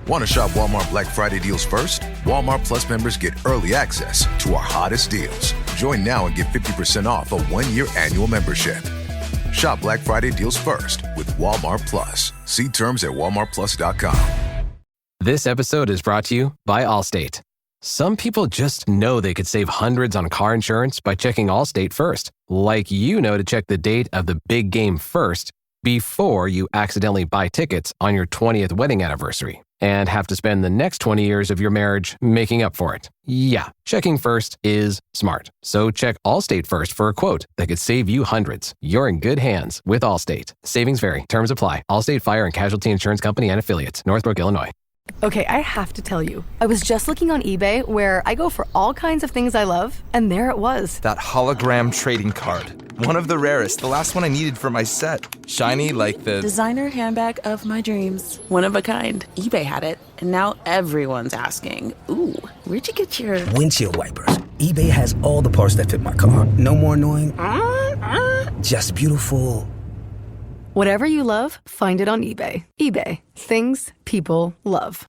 Want to shop Walmart Black Friday deals first? Walmart Plus members get early access to our hottest deals. Join now and get 50% off a 1-year annual membership. Shop Black Friday deals first with Walmart Plus. See terms at walmartplus.com. This episode is brought to you by Allstate. Some people just know they could save hundreds on car insurance by checking Allstate first. Like you know to check the date of the big game first before you accidentally buy tickets on your 20th wedding anniversary and have to spend the next 20 years of your marriage making up for it. Yeah, checking first is smart. So check Allstate first for a quote that could save you hundreds. You're in good hands with Allstate. Savings vary. Terms apply. Allstate Fire and Casualty Insurance Company and Affiliates. Northbrook, Illinois. Okay, I have to tell you, I was just looking on eBay where I go for all kinds of things I love, and there it was. That hologram trading card. One of the rarest, the last one I needed for my set. Shiny like the designer handbag of my dreams. One of a kind. eBay had it, and now everyone's asking, ooh, where'd you get your windshield wipers? eBay has all the parts that fit my car. No more annoying. Just beautiful. Whatever you love, find it on eBay. eBay. Things people love.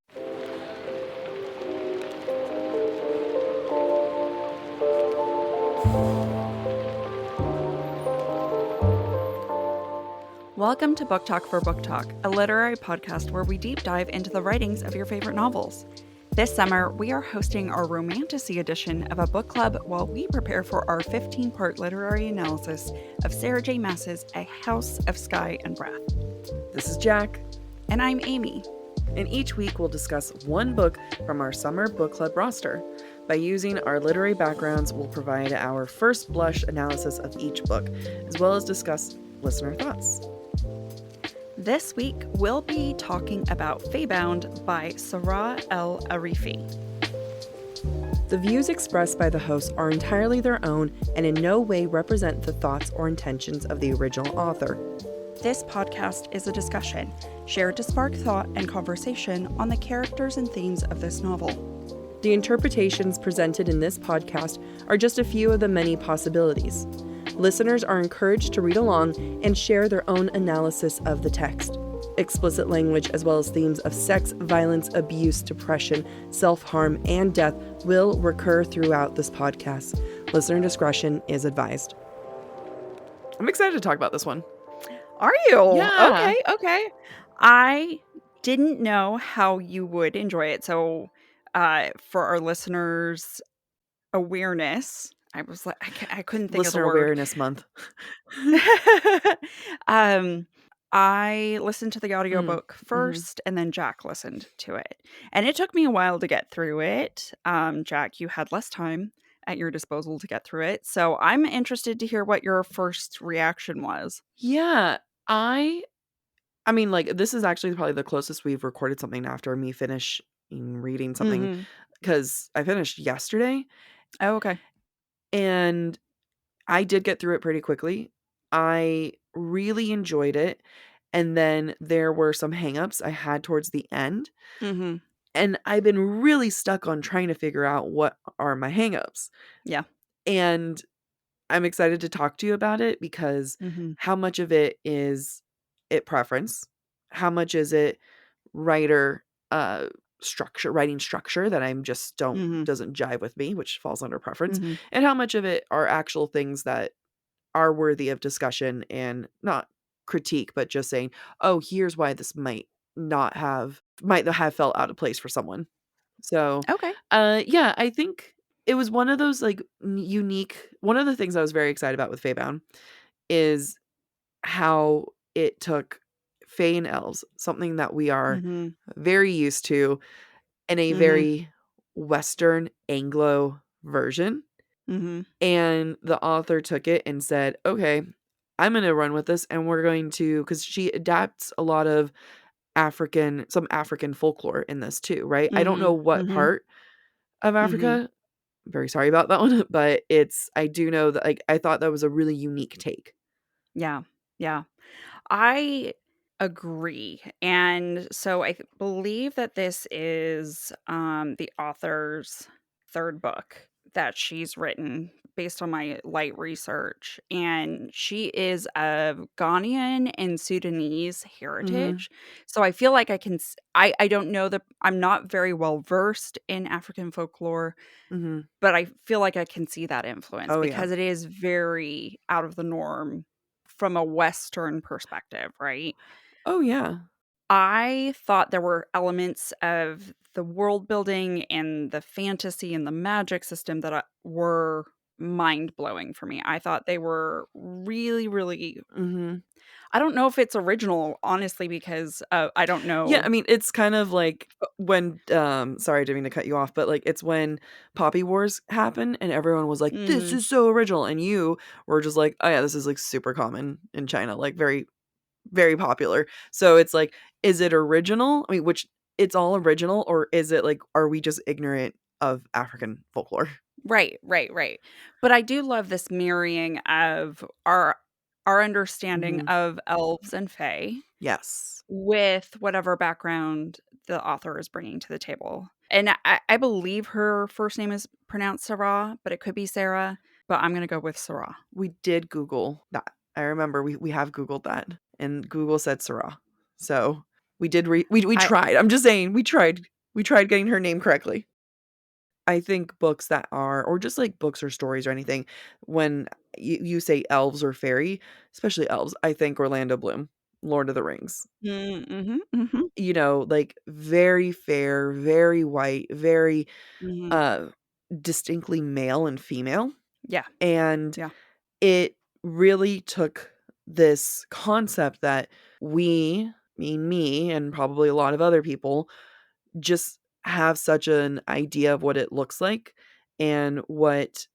Welcome to BookTok for BookTok, a literary podcast where we deep dive into the writings of your favorite novels. This summer, we are hosting our Romantasy Edition of a book club while we prepare for our 15-part literary analysis of Sarah J. Maas's A House of Sky and Breath. This is Jac. And I'm Amy. And each week we'll discuss one book from our Summer Book Club roster. By using our literary backgrounds, we'll provide our first blush analysis of each book, as well as discuss listener thoughts. This week, we'll be talking about Faebound by Saara El-Arifi. The views expressed by the hosts are entirely their own and in no way represent the thoughts or intentions of the original author. This podcast is a discussion shared to spark thought and conversation on the characters and themes of this novel. The interpretations presented in this podcast are just a few of the many possibilities. Listeners are encouraged to read along and share their own analysis of the text. Explicit language as well as themes of sex, violence, abuse, depression, self-harm, and death will recur throughout this podcast. Listener discretion is advised. I'm excited to talk about this one. Are you? Yeah. Okay. I didn't know how you would enjoy it. So for our listeners' awareness, I was like, I couldn't think Listener of the word. Awareness Month. I listened to the audiobook first, and then Jac listened to it. And it took me a while to get through it. Jac, you had less time at your disposal to get through it. So I'm interested to hear what your first reaction was. Yeah, I mean, like, this is actually probably the closest we've recorded something after me finishing reading something, because I finished yesterday. Oh, okay. And I did get through it pretty quickly. I really enjoyed it. And then there were some hangups I had towards the end. And I've been really stuck on trying to figure out what are my hangups. Yeah. And I'm excited to talk to you about it because how much of it is it preference? How much is it writing structure that I'm just doesn't jive with me, which falls under preference, and how much of it are actual things that are worthy of discussion and not critique, but just saying, oh, here's why this might have felt out of place for someone. So, okay. Yeah, I think it was one of those like unique, one of the things I was very excited about with Faebound is how it took Fae and elves, something that we are very used to, in a very Western Anglo version. And the author took it and said, okay, I'm going to run with this, and we're going to, because she adapts a lot of some African folklore in this too, right? I don't know what part of Africa. I'm very sorry about that one, but I do know that, like, I thought that was a really unique take. Yeah. I agree. And so I believe that this is the author's third book that she's written based on my light research, and she is of Ghanaian and Sudanese heritage. So I feel like I can I don't know that I'm not very well versed in African folklore, but I feel like I can see that influence Oh, yeah. because it is very out of the norm from a Western perspective, right? Oh, yeah. I thought there were elements of the world building and the fantasy and the magic system that were mind blowing for me. I thought they were really, really. I don't know if it's original, honestly, because I don't Yeah, I know. mean, it's kind of like when sorry, I didn't mean to cut you off, but, like, it's when Poppy Wars happened and everyone was like, "This Mhm. is so original," and you were just like, "Oh, yeah, this is, like, super common in China, like, very, very popular." So it's like, is it original? I mean, which it's all original, or is it, like, are we just ignorant of African folklore? Right, right, right. But I do love this marrying of our understanding of elves and fae Yes. with whatever background the author is bringing to the table. And I believe her first name is pronounced Sarah, but it could be Sarah, but I'm gonna go with Sarah. We did Google that. I remember we have Googled that, and Google said Sarah. So, we did we I tried. I'm just saying, we tried. We tried getting her name correctly. I think books that are or just, like, books or stories or anything, when you say elves or fairy, especially elves, I think Orlando Bloom, Lord of the Rings. mhm, mhm, You know, like, very fair, very white, very, mhm. uh, distinctly male and female, Yeah, and yeah. it really took this concept that we, mean me, and probably a lot of other people, just have such an idea of what it looks like and what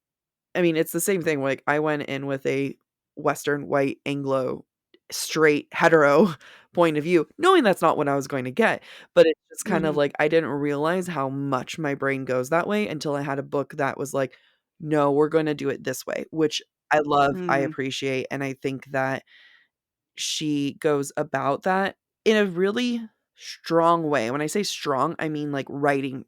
I mean, it's the same thing, like, I went in with a Western, white, Anglo, straight, hetero point of view, knowing that's not what I was going to get, but it's just kind of Mhm, like, I didn't realize how much my brain goes that way until I had a book that was like, "No, we're gonna do it this way," which I love, I mhm. appreciate, and I think that she goes about that in a really strong way. When I say strong, I mean, like, writing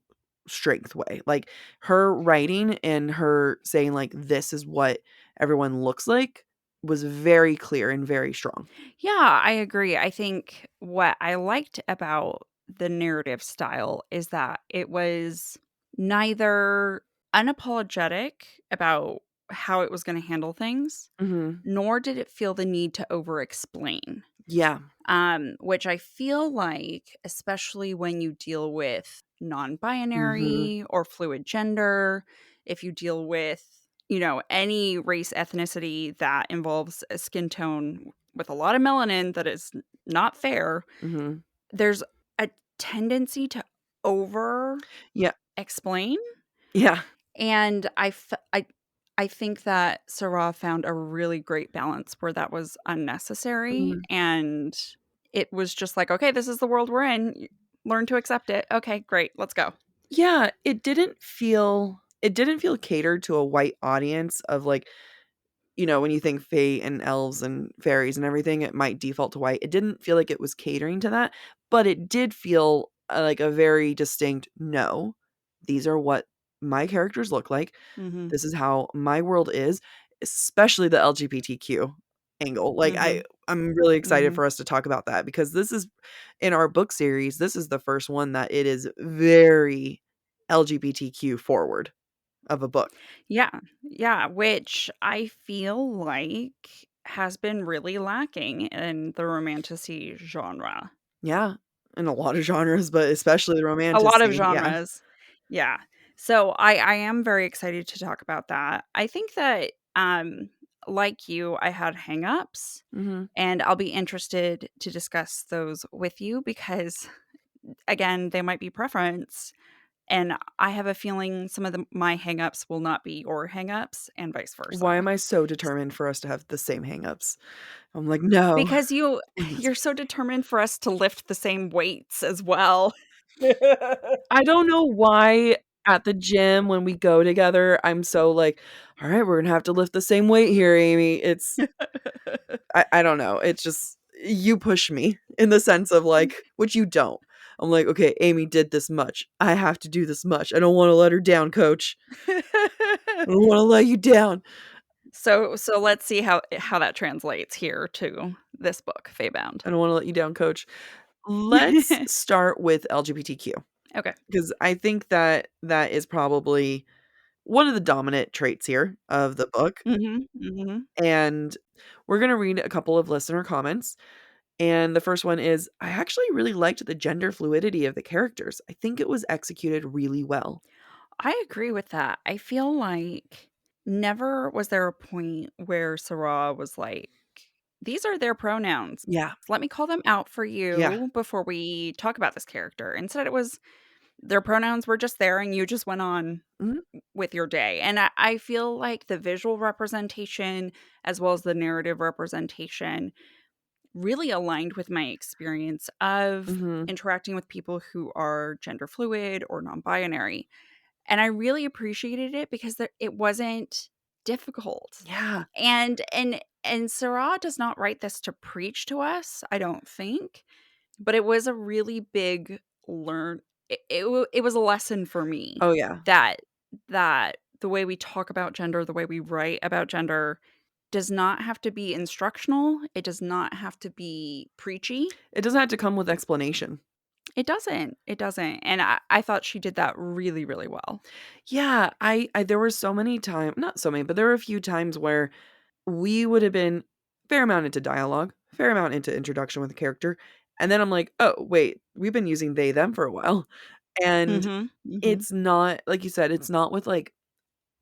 strength way. Like, her writing and her saying, like, "This is what everyone looks like," was very clear and very strong. Yeah, I agree. I think what I liked about the narrative style is that it was neither unapologetic about how it was gonna handle things, Mhm. nor did it feel the need to over-explain. Yeah. Which I feel like, especially when you deal with Mhm. non-binary or fluid gender, if you deal with, any race ethnicity that involves a skin tone with a lot of melanin that is not fair, Mhm. there's a tendency to over Yeah. explain. Yeah. And I think that Sarah found a really great balance where that was unnecessary, Mhm. and it was just like, "Okay, this is the world we're in. Learn to accept it. Okay, great. Let's go." Yeah, it didn't feel catered to a white audience of, like, when you think fae and elves and fairies and everything, it might default to white. It didn't feel like it was catering to that, but it did feel, like a very distinct, "No, these are what my characters look like. Mhm. This is how my world is," especially the LGBTQ angle. Like, Mhm. I'm really excited Mhm. for us to talk about that because this is in our book series, this is the first one that it is very LGBTQ forward of a book. Yeah. Yeah, which I feel like has been really lacking in the romantasy genre. Yeah, in a lot of genres, but especially the A lot of romantasy, yeah. genres. Yeah. So I am very excited to talk about that. I think that, like you, I had hangups, Mhm. and I'll be interested to discuss those with you because, again, they might be preference, and I have a feeling some of my hangups will not be your hangups and vice Why versa. am I so determined for us to have the same hangups? I'm like, "No." Because Please. you're so determined for us to lift the same weights as well. I don't know why at the gym when we go together, I'm so like, "Alright, we're gonna have to lift the same weight here, Amy." I don't know, it's just you push me in the sense of, like which you don't. I'm like, "Okay, Amy did this much. I have to do this much. I don't wanna let her down, coach." I don't want to let you down. So let's see how that translates here to this book, Faebound. I don't want to let you down, coach. Let's start with LGBTQ Okay. because I think that is probably one of the dominant traits here of the book. Mhm. Mhm. And we're going to read a couple of listener comments. And the first one is I actually really liked the gender fluidity of the characters. I think it was executed really well. I agree with that. I feel like never was there a point where Sarah was like, these are their pronouns. Yeah. Let me call them out for Yeah. you before we talk about this character. Instead, it was their pronouns were just there and you just went on Mhm. with your day. And I feel like the visual representation as well as the narrative representation really aligned with my experience of Mhm. interacting with people who are gender fluid or non-binary. And I really appreciated it because it wasn't difficult. Yeah. And Sarah does not write this to preach to us, I don't think, but it was a really big learn it was a lesson for me Oh, yeah. that the way we talk about gender, the way we write about gender does not have to be instructional. It does not have to be preachy. It doesn't have to come with explanation. It doesn't. It doesn't. And I thought she did that really, really well. Yeah, I there were so many times, not so many, but there were a few times where we would have been fair amount into dialogue, fair amount into introduction with the character, and then I'm like, "Oh, wait, we've been using they them for a while." And Mhm. Mhm. it's not like you said, it's not with like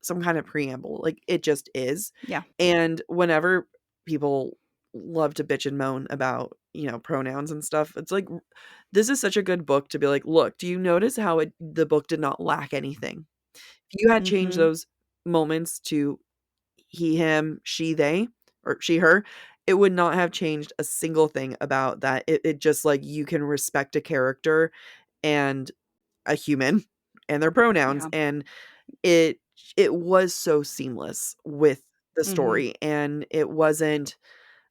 some kind of preamble. Like it just is. Yeah. And whenever people love to bitch and moan about, pronouns and stuff, it's like this is such a good book to be like, "Look, do you notice how the book did not lack anything? If you had changed Mhm. those moments to he, him, she, they, or she, her, it would not have changed a single thing about that. It just like you can respect a character and a human and their pronouns, Yeah. and it it was so seamless with the Mhm. story, and it wasn't,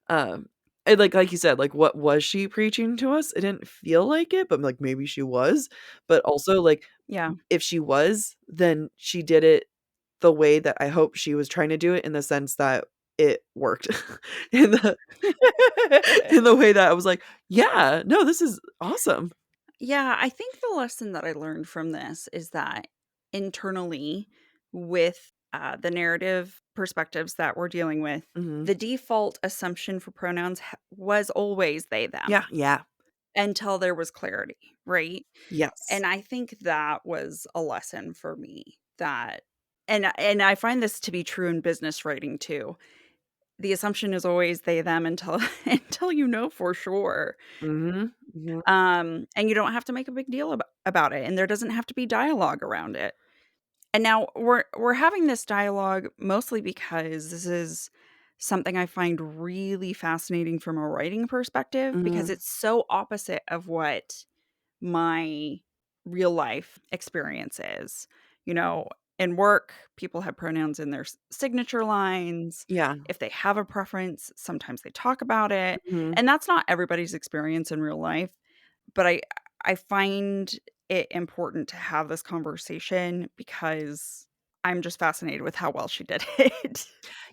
um and like you said, like, what was she preaching to us? It didn't feel like it, but, like, maybe she was, but also, like, Yeah. if she was, then she did it the way that I hope she was trying to do it in the sense that it worked in the in the way that I was like, "Yeah, no, this is awesome." Yeah, I think the lesson that I learned from this is that internally, with the narrative perspectives that we're dealing with, Mhm. the default assumption for pronouns was always they, them Yeah, yeah. until there was clarity, right? Yes. And I think that was a lesson for me that, and I find this to be true in business writing too. The assumption is always they, them until until you know for sure. Mhm, mhm. And you don't have to make a big deal about it, and there doesn't have to be dialogue around it. And now we're having this dialogue mostly because this is something I find really fascinating from a writing perspective because Mhm. it's so opposite of what my real life experience is. You know, in work, people have pronouns in their signature lines. Yeah. If they have a preference, sometimes they talk about it. Mhm. And that's not everybody's experience in real life, but I find it important to have this conversation because I'm just fascinated with how well she did it.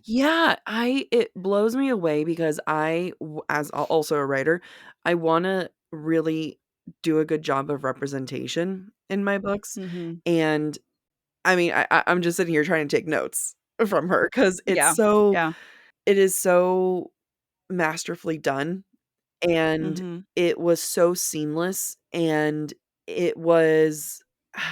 Yeah, I it blows me away because as also a writer, I wanna really do a good job of representation in my books, Mhm. and, I mean, I'm just sitting here trying to take notes from her because Yeah. Yeah. it is so masterfully done, and Mhm. it was so seamless, and it was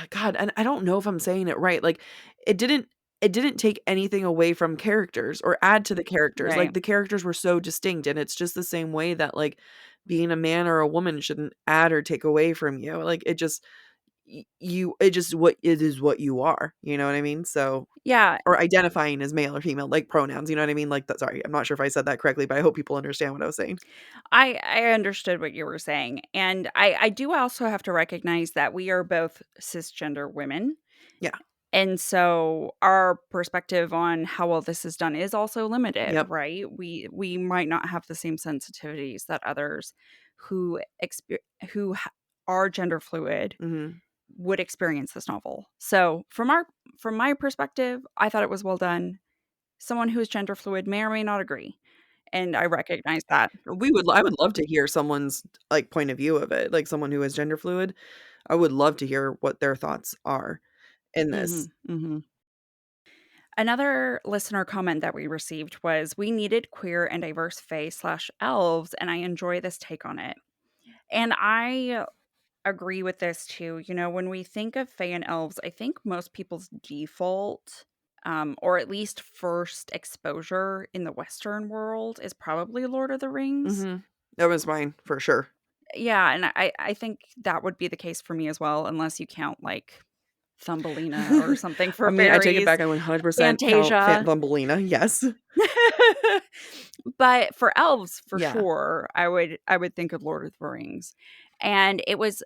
God, and I don't know if I'm saying it right, like, it didn't it didn't take anything away from characters or add to the characters, like, Right. the characters were so distinct, and it's just the same way that, like, being a man or a woman shouldn't add or take away from you, like, it just it just what it is what you are, you know what I mean? So Yeah. or identifying as male or female, like pronouns, you know what I mean? Like that sorry, I'm not sure if I said that correctly, but I hope people understand what I was saying. I understood what you were saying, and I do also have to recognize that we are both cisgender women, Yeah. and so our perspective on how well this is done is also limited, Yep. right? We might not have the same sensitivities that others who exper who ha are gender fluid Mhm. would experience this novel. So from my perspective, I thought it was well done. Someone who is gender fluid may or may not agree, and I recognize that. I would love to hear someone's, like, point of view of it, like, someone who is gender fluid. I would love to hear what their thoughts are in this. Mhm, mhm. Another listener comment that we received was, "We needed queer and diverse fae/elves, and I enjoy this take on it." And I agree with this too. You know, when we think of fae and elves, I think most people's default, or at least first exposure in the Western world, is probably Lord of the Rings. Mhm. That was mine for sure. Yeah, and I think that would be the case for me as well, unless you count like Thumbelina or something I for mean, I take it fairies, back. I 100% count Fantasia. Thumbelina. Yes. But for elves, for Yeah. sure, I would think of Lord of the Rings. And it was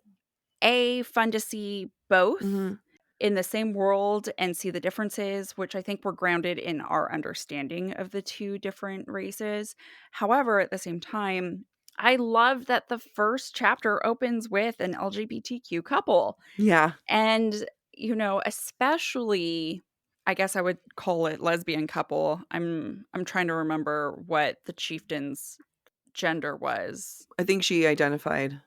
fun to see both Mhm. in the same world and see the differences, which I think were grounded in our understanding of the two different races. However, at the same time, I love that the first chapter opens with an LGBTQ couple. Yeah. And, you know, especially, I guess I would call it lesbian couple. I'm trying to remember what the chieftain's gender was. I think she identified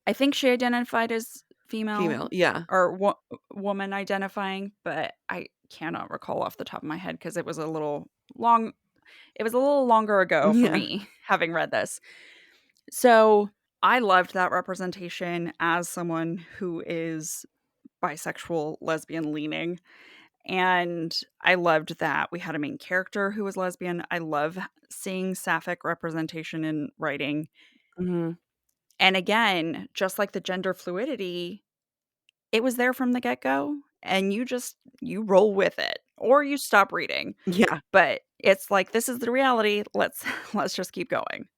I think she identified as female female. Yeah. or woman identifying, but I cannot recall off the top of my head because it was a little long. It was a little longer ago for Yeah. me having read this. So I loved that representation as someone who is bisexual, lesbian leaning. And I loved that we had a main character who was lesbian. I love seeing sapphic representation in writing. Mhm. And again, just like the gender fluidity, it was there from the get-go, and you roll with it or you stop reading. Yeah. But it's like, this is the reality. Let's let's just keep going.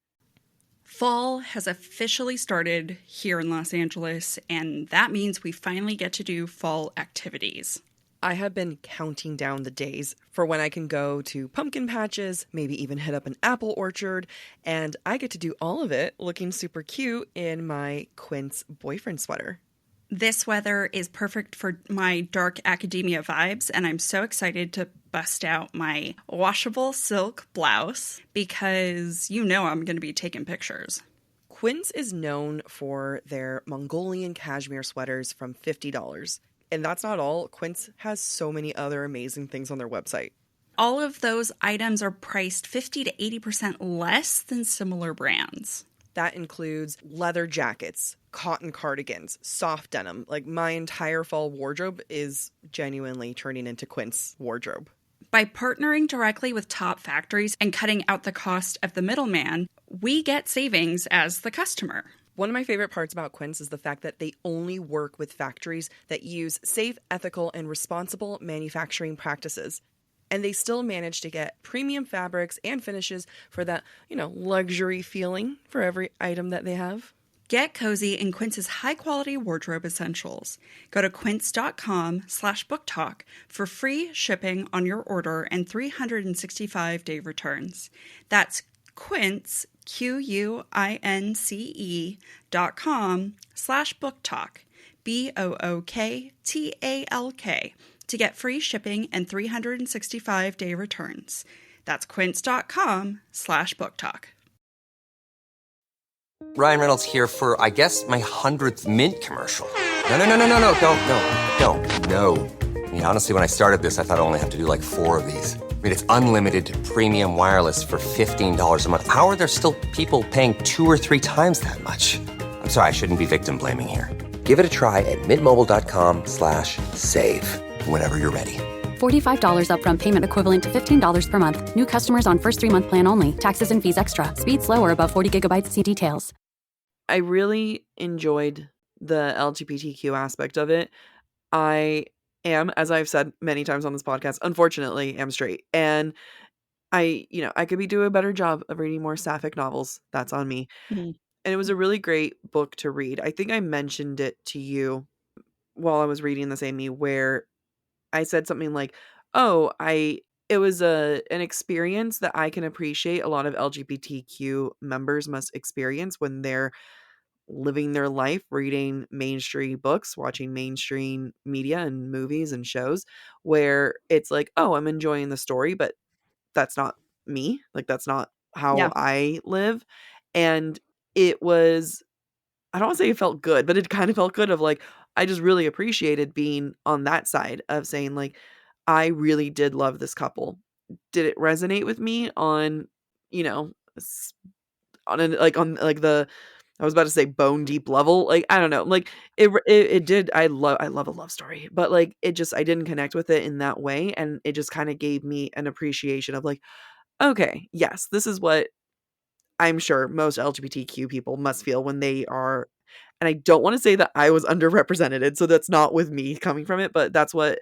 Fall has officially started here in Los Angeles, and that means we finally get to do fall activities. I have been counting down the days for when I can go to pumpkin patches, maybe even hit up an apple orchard, and I get to do all of it looking super cute in my Quince boyfriend sweater. This weather is perfect for my dark academia vibes, and I'm so excited to bust out my washable silk blouse because you know I'm going to be taking pictures. Quince is known for their Mongolian cashmere sweaters from $50. And that's not all. Quince has so many other amazing things on their website. All of those items are priced 50 to 80% less than similar brands. That includes leather jackets, cotton cardigans, soft denim. Like, my entire fall wardrobe is genuinely turning into Quince wardrobe. By partnering directly with top factories and cutting out the cost of the middleman, we get savings as the customer. One of my favorite parts about Quince is the fact that they only work with factories that use safe, ethical, and responsible manufacturing practices. And they still manage to get premium fabrics and finishes for that, luxury feeling for every item that they have. Get cozy in Quince's high-quality wardrobe essentials. Go to quince.com/booktalk for free shipping on your order and 365-day returns. That's Quince, QUINCE.com/booktalk, BOOKTALK, to get free shipping and 365-day returns. That's quince.com/booktalk. Ryan Reynolds here for, I guess, my 100th Mint commercial. No, don't. No. I mean, honestly, when I started this, I thought I only have to do like 4 of these. I mean, it's unlimited premium wireless for $15 a month. How are there still people paying 2 or 3 times that much? I'm sorry, I shouldn't be victim blaming here. Give it a try at mintmobile.com/save. Whenever you're ready. $45 upfront payment equivalent to $15 per month. New customers on first 3-month plan only. Taxes and fees extra. Speed slower above 40 gigabytes. See details. I really enjoyed the LGBTQ aspect of it. I am, as I've said many times on this podcast, unfortunately, am straight. And I could be doing a better job of reading more sapphic novels. That's on me. Mm-hmm. And it was a really great book to read. I think I mentioned it to you while I was reading this, Amy, where I said something like, it was an experience that I can appreciate a lot of LGBTQ members must experience when they're living their life, reading mainstream books, watching mainstream media and movies and shows where it's like, oh, I'm enjoying the story, but that's not me. Like, that's not how Yeah. I live. And it was, I don't want to say it felt good, but it kind of felt good of like, I just really appreciated being on that side of saying, like, I really did love this couple. Did it resonate with me on, you know, on like the, I was about to say bone deep level. Like, I don't know. Like it did. I love a love story, but like it just, I didn't connect with it in that way. And it just kind of gave me an appreciation of like, okay, yes, this is what I'm sure most LGBTQ people must feel when they are, and I don't wanna say that I was underrepresented, so that's not with me coming from it, but that's what,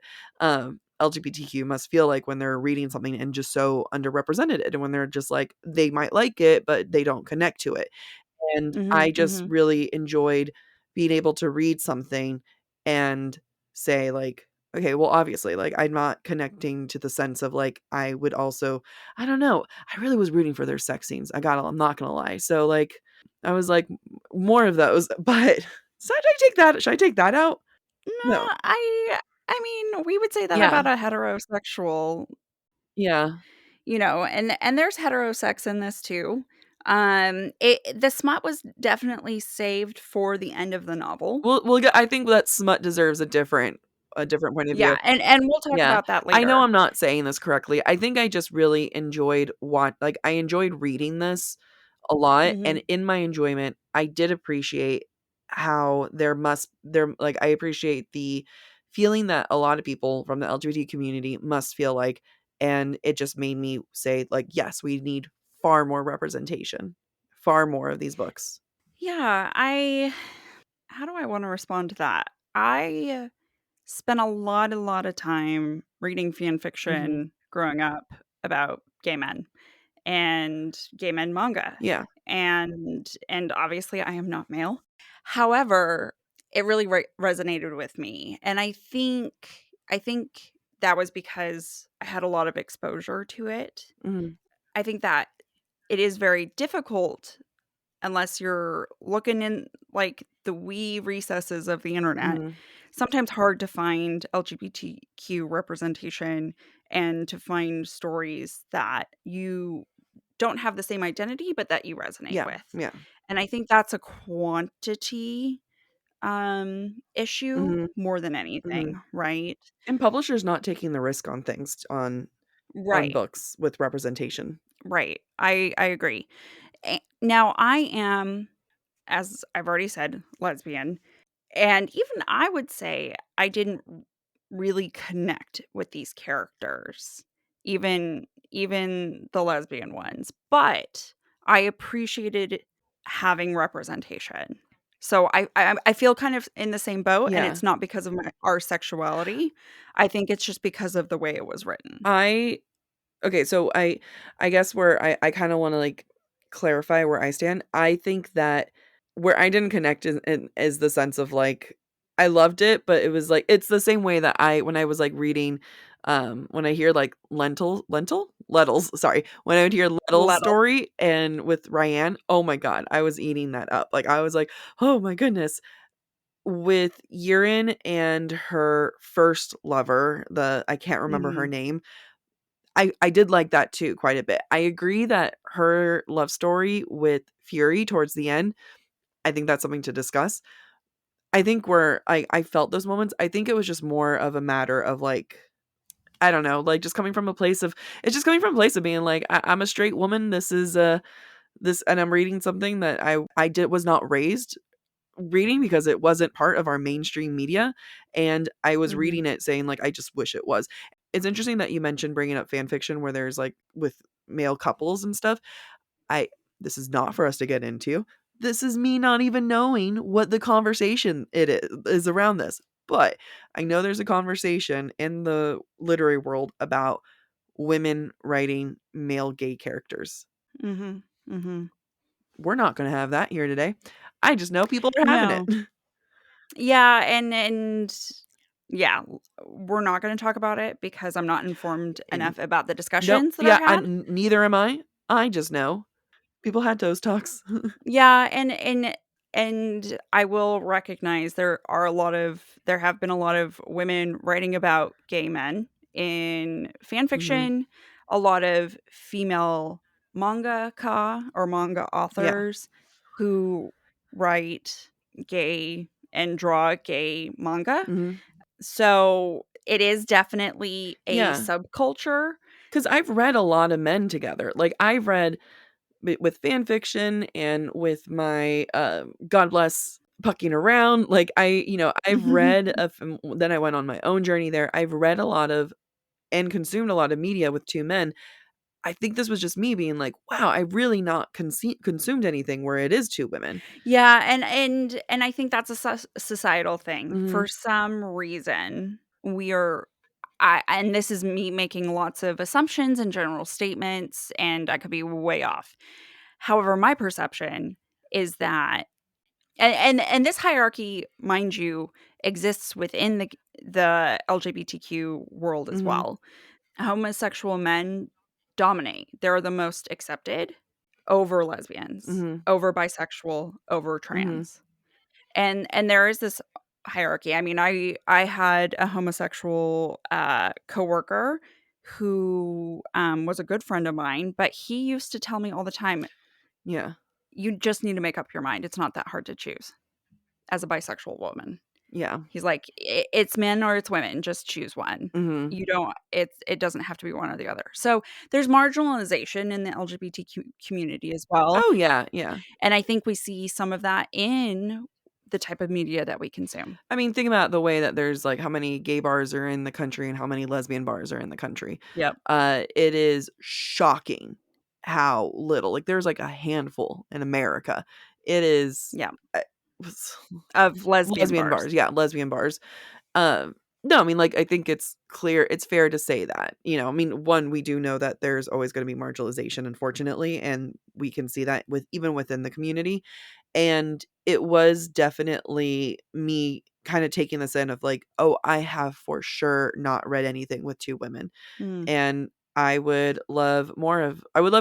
LGBTQ must feel like when they're reading something and just so underrepresented, and when they're just like, they might like it, but they don't connect to it. And I Mhm, just mhm. really enjoyed being able to read something and say like, okay, well, obviously, like, I'm not connecting to the sense of like, I would also, I don't know. I really was rooting for their sex scenes. I'm not gonna lie. So like, I was like, more of those. But should I take that out? No, No. I mean, we would say that Yeah. about a heterosexual, Yeah. and there's heterosex in this too. The smut was definitely saved for the end of the novel. We'll get, I think that smut deserves a different point of view. Yeah, and we'll talk Yeah. about that I know later. I'm not saying this correctly. I think I just really enjoyed I enjoyed reading this a lot, and Mhm. in my enjoyment, I did appreciate how I appreciate the feeling that a lot of people from the LGBT community must feel like, and it just made me say like, yes, we need far more representation, far more of these books. Yeah, I how do I wanna respond to that? I spent a lot of time reading fan Mhm. fiction growing up about gay men manga, Yeah. and obviously I am not male. However, it really resonated with me, and I think that was because I had a lot of exposure to it. Mhm. I think that it is very difficult unless you're looking in, like, the wee recesses of the internet, Mhm. sometimes hard to find LGBTQ representation and to find stories that you don't have the same identity, but that you resonate Yeah. with. Yeah. And I think that's a quantity, issue Mhm. more than Mhm. anything, right? And publishers not taking the risk on things on Right, books with representation. right. I agree. Now I am, as I've already said, lesbian. And even I would say I didn't really connect with these characters, even the lesbian ones, but I appreciated having representation. So I feel kind of in the same boat, and Yeah. it's not because of our sexuality. I think it's just because of the way it was written. I Okay, so I guess where I kinda wanna, like, clarify where I stand. I think that where I didn't connect is the sense of, like, I loved it, but it was, like, it's the same way that when I was, like, reading, when I hear, like, Lentils, sorry. When I would hear Lettle's Little. story and with Ryan, oh my god, I was eating that up. Like, I was like, "Oh my goodness." With Yirin and her first lover, I can't remember her Mhm. name, I did like that too quite a bit. I agree that her love story with Fury towards the end, I think that's something to discuss. I think where I felt those moments, I think it was just more of a matter of like, I don't know, like just coming from a place of, it's just coming from a place of being like, I'm a straight woman. This is this, and I'm reading something that I did was not raised reading because it wasn't part of our mainstream media, and I was Mhm. reading it saying like, I just wish it was. It's interesting that you mentioned bringing up fan fiction where there's like with male couples and stuff. I This is not for us to get into. This is me not even knowing what the conversation is around this. But I know there's a conversation in the literary world about women writing male gay characters. Mhm. Mhm. We're not going to have that here today. I just know people are having it. No. Yeah, and yeah, we're not gonna talk about it because I'm not informed And enough about the no, discussions that I've yeah, had. neither am I. I just know people had those talks. Yeah, and And I will recognize there have been a lot of women writing about gay men in fan Mhm. fiction, a lot of female mangaka or manga Yeah. authors who write gay and draw gay manga. Mhm. So it is definitely a Yeah. subculture. 'Cause I've read a lot of men together. Like, I've read with fan fiction and with my, God bless Pucking Around, like, I've read then I went on my own journey there. I've read a lot of and consumed a lot of media with 2 men. I think this was just me being like, "Wow, I really not consumed anything where it is 2 women." Yeah, and I think that's a societal thing. For Mhm. some reason, we are and this is me making lots of assumptions and general statements, and I could be way off. However, my perception is that and this hierarchy, mind you, exists within the LGBTQ world as Mhm. well. Homosexual men dominate. They're the most accepted over lesbians, Mhm. over bisexual, over Mhm. trans. And there is this hierarchy. I mean, I had a homosexual coworker who was a good friend of mine, but he used to tell me all the time, Yeah. you just need to make up your mind. It's not that hard to choose as a bisexual woman. Yeah. He's like, It's men or it's women. Just choose one. Mhm. You don't. It doesn't have to be one or the other." So there's marginalization in the LGBTQ community as well, Oh, yeah, yeah. and I think we see some of that in the type of media that we consume. I mean, think about the way that there's, like, how many gay bars are in the country and how many lesbian bars are in the country. Yep. It is shocking how little. Like, there's, like, a handful in America. It is, Yeah. uh, Of lesbian lesbian bars. bars, yeah, lesbian bars. No, I mean, like, I think it's fair to say that, I mean, one, we do know that there's always gonna be marginalization, unfortunately, and we can see that even within the community, and it was definitely me kinda taking this in of like, "Oh, I have for sure not read anything with 2 women," Mm. and I would love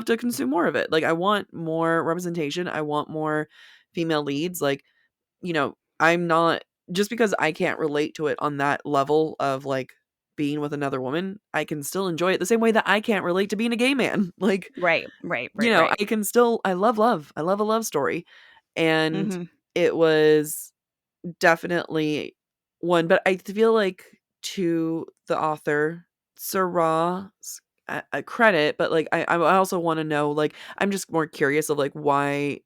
to consume more of it. Like, I want more representation, I want more female leads, like, I'm not just because I can't relate to it on that level of, like, being with another woman, I can still enjoy it the same way that I can't relate to being a gay man. Like, Right, right, right, right. I can still I love love. I love a love story, and Mhm. it was definitely one, but I feel like to the author, Sarah's a credit, but, like, I also wanna know, like, I'm just more curious of, like, why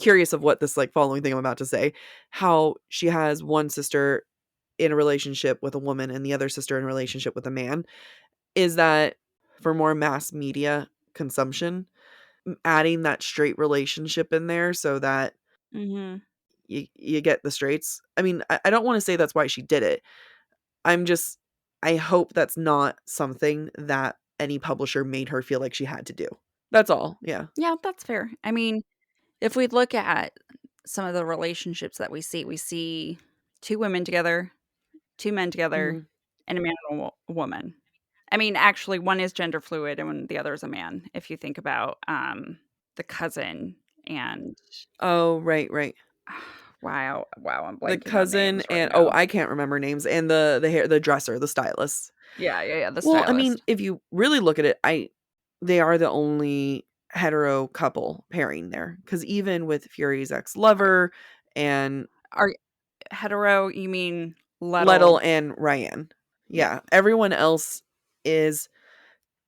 curious of what this, like, following thing I'm about to say, how she has one sister in a relationship with a woman and the other sister in a relationship with a man. Is that for more mass media consumption, adding that straight relationship in there so that Mhm. you get the straights? I mean, I don't wanna say that's why she did it. I'm just I hope that's not something that any publisher made her feel like she had to do. That's all, yeah. Yeah, that's fair. I mean, if we look at some of the relationships that we see 2 women together, 2 men together, Mhm. and a man and a woman. I mean, actually, one is gender fluid and the other is a man, if you think about, the cousin and Oh, right, right. wow, I'm The blanking on cousin names right and now. I can't remember names, and the dresser, the stylist. Yeah, the Well, I mean, stylist. if you really look at it, they are the only hetero couple pairing there, because even with Fury's ex-lover and Are hetero, you mean Lettel Lettel? and Ryan. Yeah. Yeah, everyone else is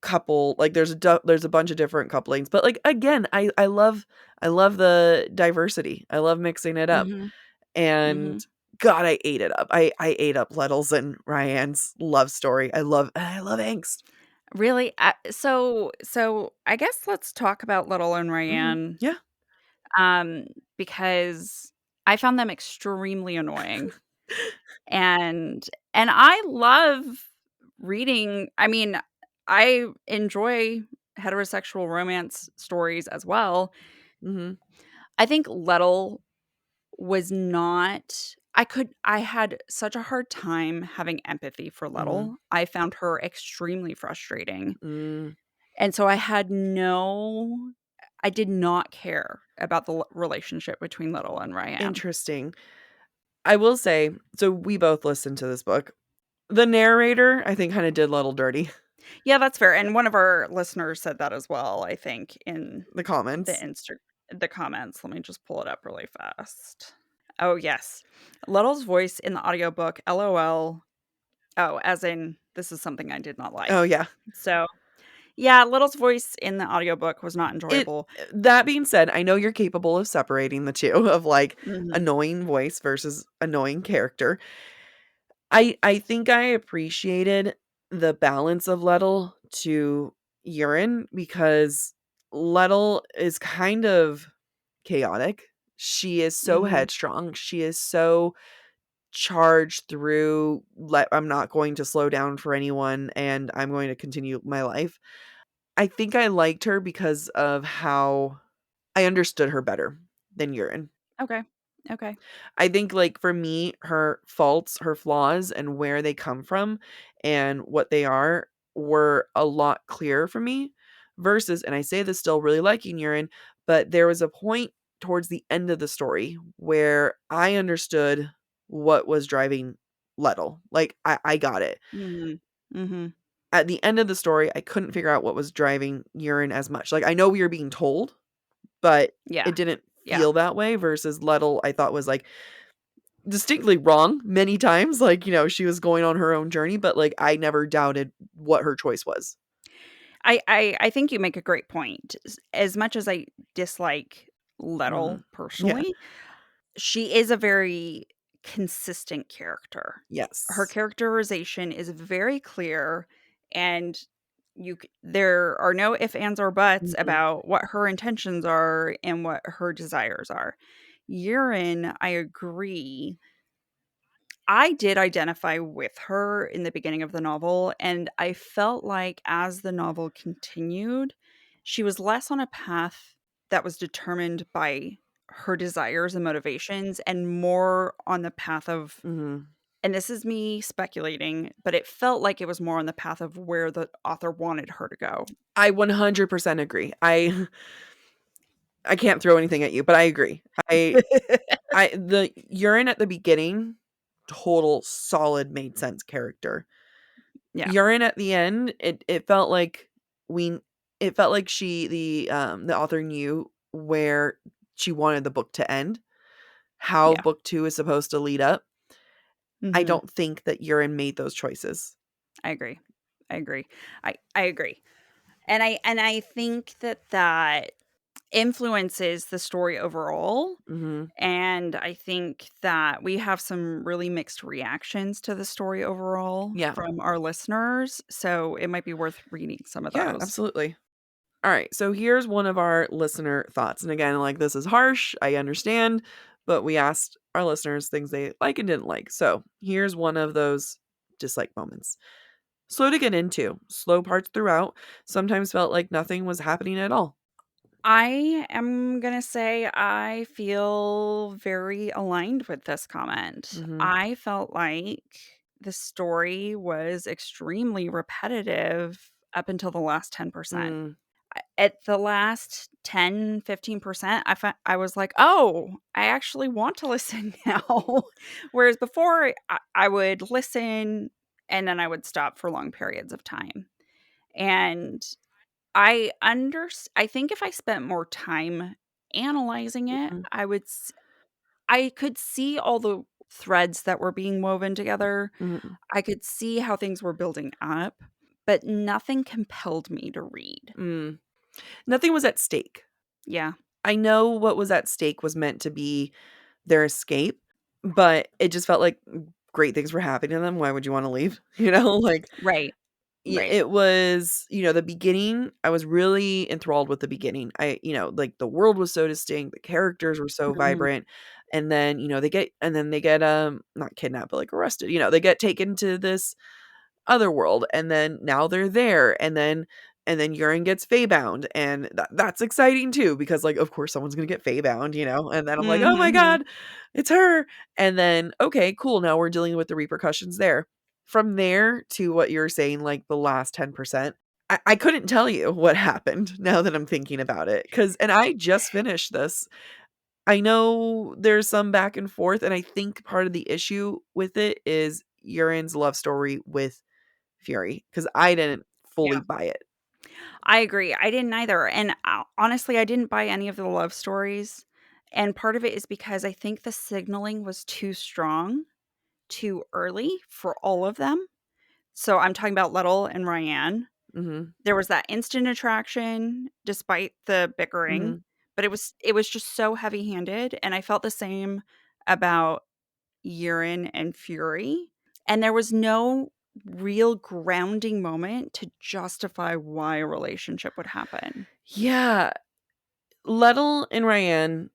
couple like, there's a bunch of different couplings, but, like, again, I love the diversity. I love mixing it up. Mhm, And mhm. God, I ate it up. I ate up Lettel's and Ryan's love story. I love angst. Really? So I guess let's talk about Lettel and Mhm. Ryan, Yeah. um, because I found them extremely annoying. And I love reading. I mean, I enjoy heterosexual romance stories as well. Mhm. I think Lettel was not I had such a hard time having empathy for Mhm. Lettel. I found her extremely frustrating. Mm. And so I had no I did not care about the relationship between Little and Ryan. Interesting. I will say, so we both listened to this book. The narrator, I think, kind of did Little dirty. Yeah, that's fair. And one of our listeners said that as well, I think, in the comments. The comments. Let me just pull it up really fast. Oh, yes. Little's voice in the audiobook, LOL. Oh, as in, this is something I did not like. Oh, yeah. So, yeah, Little's voice in the audiobook was not enjoyable. That being said, I know you're capable of separating the two of like annoying voice versus annoying character. I think I appreciated the balance of Lettle to Urine because Lettle is kind of chaotic. She is so headstrong. She is so charged through, I'm not going to slow down for anyone and I'm going to continue my life. I think I liked her because of how I understood her better than Urine. Okay. I think, like, for me, her faults, her flaws, and where they come from and what they are were a lot clearer for me versus, and I say this still really liking Urine, but there was a point towards the end of the story where I understood what was driving Lettle. Like, I got it. At the end of the story, I couldn't figure out what was driving Urine as much. Like, I know we were being told, but it didn't feel that way versus Lettle, I thought was like distinctly wrong many times. Like, you know, she was going on her own journey, but like I never doubted what her choice was. I think you make a great point. As much as I dislike Lettle personally, she is a very consistent character. Yes. Her characterization is very clear, and there are no ifs, ands, or buts about what her intentions are and what her desires are. Urine, I agree. I did identify with her in the beginning of the novel, and I felt like as the novel continued, she was less on a path that was determined by her desires and motivations and more on the path of, and this is me speculating, but it felt like it was more on the path of where the author wanted her to go. I 100% agree. I can't throw anything at you, but I agree. The Urine at the beginning, total solid made sense character. Yeah. Urine at the end, it felt like the author knew where she wanted the book to end, how book 2 is supposed to lead up. I don't think that Urine made those choices. I agree. I agree. And I think that influences the story overall. And I think that we have some really mixed reactions to the story overall from our listeners. So it might be worth reading some of those. Yeah, absolutely. All right. So here's one of our listener thoughts. And again, like, this is harsh. I understand. But we asked our listeners things they like and didn't like. So here's one of those dislike moments. Slow to get into. Slow parts throughout. Sometimes felt like nothing was happening at all. I am going to say I feel very aligned with this comment. I felt like the story was extremely repetitive up until the last 10%. At the last 10, 15%, I was like, oh, I actually want to listen now. Whereas before, I would listen and then I would stop for long periods of time. And I think if I spent more time analyzing it, I could see all the threads that were being woven together. I could see how things were building up, but nothing compelled me to read. Nothing was at stake. Yeah. I know what was at stake was meant to be their escape, but it just felt like great things were happening to them. Why would you want to leave? You know, like, right. It was, the beginning. I was really enthralled with the beginning. Like, the world was so distinct, the characters were so vibrant, and then, they get not kidnapped, but like arrested. They get taken to this other world, and then now they're there, and then Urine gets Faebound, and that's exciting too, because, like, of course someone's gonna get Faebound, and then I'm like, oh my god, it's her. And then, okay, cool, now we're dealing with the repercussions there. From there to what you're saying, like the last 10%, I couldn't tell you what happened now that I'm thinking about it, and I just finished this. I know there's some back and forth, and I think part of the issue with it is Urian's love story with Fury, because I didn't fully Yeah. buy it. I agree. I didn't either. And honestly, I didn't buy any of the love stories. And part of it is because I think the signaling was too strong, too early for all of them. So I'm talking about Lettel and Ryan. Mhm. There was that instant attraction despite the bickering, Mhm. but it was just so heavy-handed, and I felt the same about Urine and Fury. And there was no real grounding moment to justify why a relationship would happen. Yeah. Lettel and Ryan,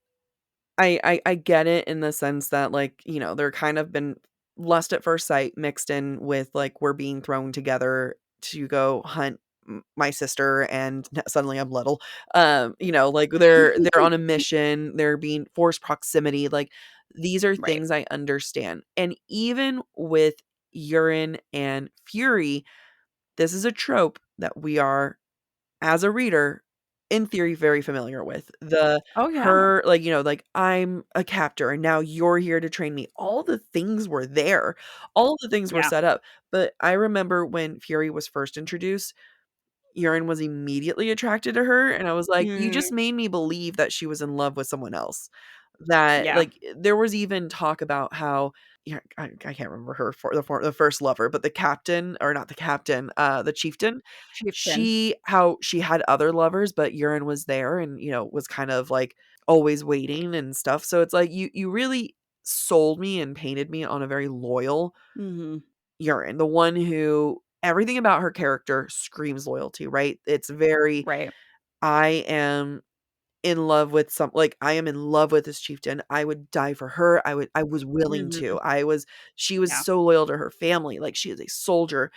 I get it in the sense that, like, they're kind of been lust at first sight mixed in with, like, we're being thrown together to go hunt my sister, and suddenly I'm Lettel. Like, they're on a mission, they're being forced proximity, like, these are Right. things I understand. And even with Urine and Fury, this is a trope that we are, as a reader, in theory, very familiar with. Oh, yeah. Her, like, like, "I'm a captor, and now you're here to train me." All the things were there. All the things were Yeah. set up. But I remember when Fury was first introduced, Urine was immediately attracted to her, and I was like, "You Mhm. just made me believe that she was in love with someone else." That, Yeah. like, there was even talk about how, yeah, I can't remember her for the first lover, but the captain, or not the captain, the chieftain, Chieftain. how she had other lovers, but Urine was there and, was kind of, like, always waiting and stuff. So it's like you really sold me and painted me on a very loyal Mhm. Urine, the one who everything about her character screams loyalty, right? It's very, Right. I am in love with I am in love with this chieftain. I would die for her. I was willing Mhm. to. She was Yeah. so loyal to her family. Like, she is a soldier.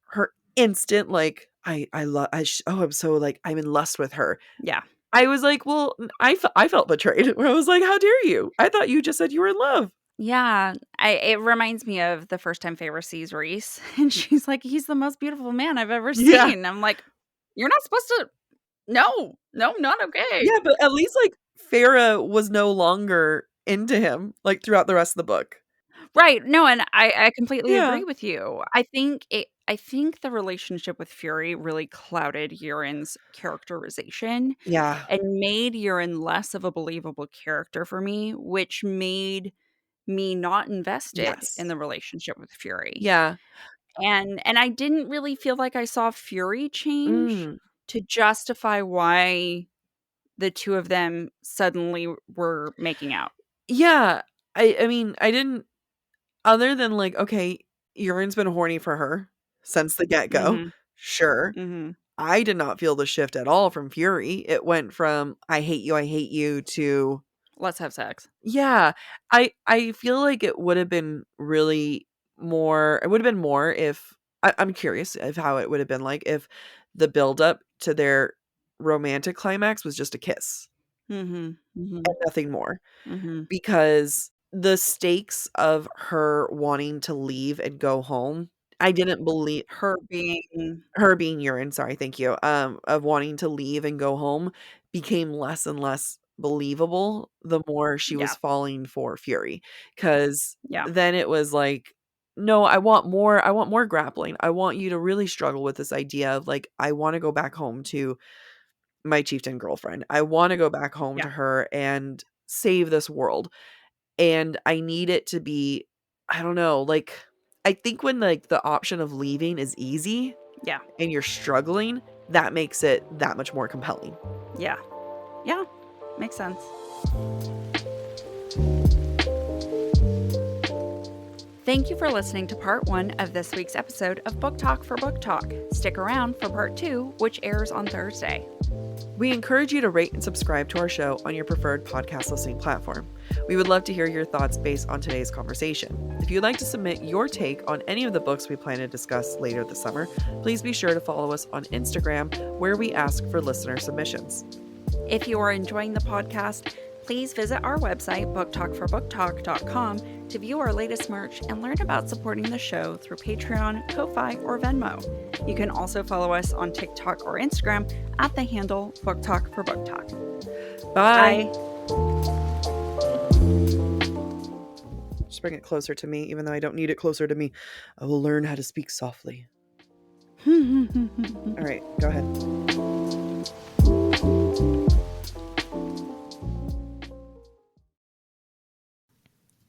Her instant, like, I love, oh, I'm so, like, I'm in lust with her. Yeah. I was like, well, I felt betrayed, where I was like, how dare you? I thought you just said you were in love. Yeah. It reminds me of the first time Feyre sees Reese, and she's like, "He's the most beautiful man I've ever Yeah. seen." I'm like, "You're not supposed to." No. No, not okay. Yeah, but at least, like, Farah was no longer into him, like, throughout the rest of the book. Right. No, and I completely Yeah. agree with you. I think the relationship with Fury really clouded Urine's characterization Yeah. and made Urine less of a believable character for me, which made me not invested in Yes. the relationship with Fury. Yeah. And I didn't really feel like I saw Fury change Mm. to justify why the two of them suddenly were making out. Yeah. I mean, I didn't, other than, like, okay, Urine's been horny for her since the get-go. Mhm. Sure. Mhm. I did not feel the shift at all from Fury. It went from, I hate you," to, Let's have sex. yeah. I feel like it would have been really more, it would have been more if, I'm curious of how it would have been like if the buildup to their romantic climax was just a kiss Mhm. and Mhm. nothing more. Mhm. Because the stakes of her wanting to leave and go home, I didn't believe Her being her being Urine, sorry, thank you, of wanting to leave and go home became less and less believable the more she was yeah, falling for Fury. Because yeah, then it was like, "No, I want more grappling. I want you to really struggle with this idea of, like, I wanna go back home to my chieftain girlfriend. I wanna go back home yeah, to her and save this world." And I need it to be, I don't know, like, I think when, like, the option of leaving is easy yeah, and you're struggling, that makes it that much more compelling. yeah, yeah, makes sense. Thank you for listening to part 1 of this week's episode of Book Talk for Book Talk. Stick around for part 2, which airs on Thursday. We encourage you to rate and subscribe to our show on your preferred podcast listening platform. We would love to hear your thoughts based on today's conversation. If you'd like to submit your take on any of the books we plan to discuss later this summer, please be sure to follow us on Instagram, where we ask for listener submissions. If you are enjoying the podcast, Please visit our website, booktalkforbooktalk.com, to view our latest merch and learn about supporting the show through Patreon, Ko-Fi, or Venmo. You can also follow us on TikTok or Instagram at the handle BookTalkForBookTalk. Bye. Just bring it closer to me, even though I don't need it closer to me. I will learn how to speak softly. All right, go ahead.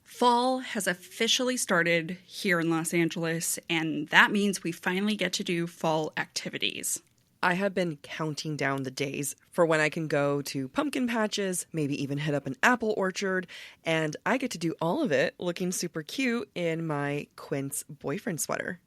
Fall has officially started here in Los Angeles, and that means we finally get to do fall activities. I have been counting down the days for when I can go to pumpkin patches, maybe even hit up an apple orchard, and I get to do all of it looking super cute in my Quince boyfriend sweater.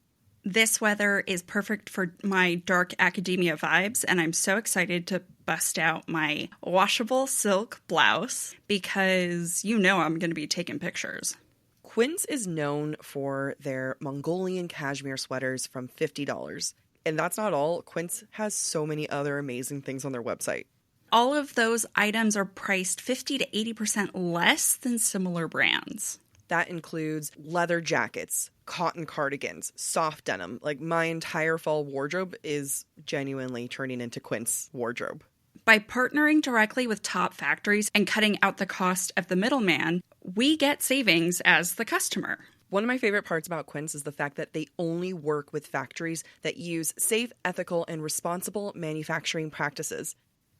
This weather is perfect for my dark academia vibes, and I'm so excited to bust out my washable silk blouse because you know I'm going to be taking pictures. Quince is known for their Mongolian cashmere sweaters from $50. And that's not all. Quince has so many other amazing things on their website. All of those items are priced 50 to 80% less than similar brands. That includes leather jackets, cotton cardigans, soft denim. Like, my entire fall wardrobe is genuinely turning into Quince wardrobe. By partnering directly with top factories and cutting out the cost of the middleman, we get savings as the customer. One of my favorite parts about Quince is the fact that they only work with factories that use safe, ethical, and responsible manufacturing practices.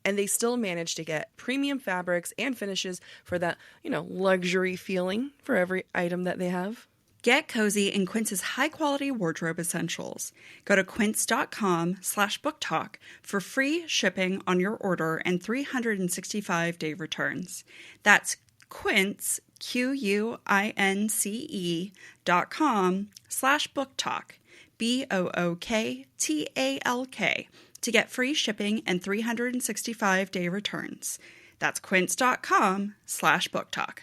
And they still manage to get premium fabrics and finishes for that, luxury feeling for every item that they have. Get cozy in Quince's high-quality wardrobe essentials. Go to quince.com/booktalk for free shipping on your order and 365-day returns. That's Quince, QUINCE.com/booktalk, BOOKTALK, to get free shipping and 365-day returns. That's quince.com/booktalk.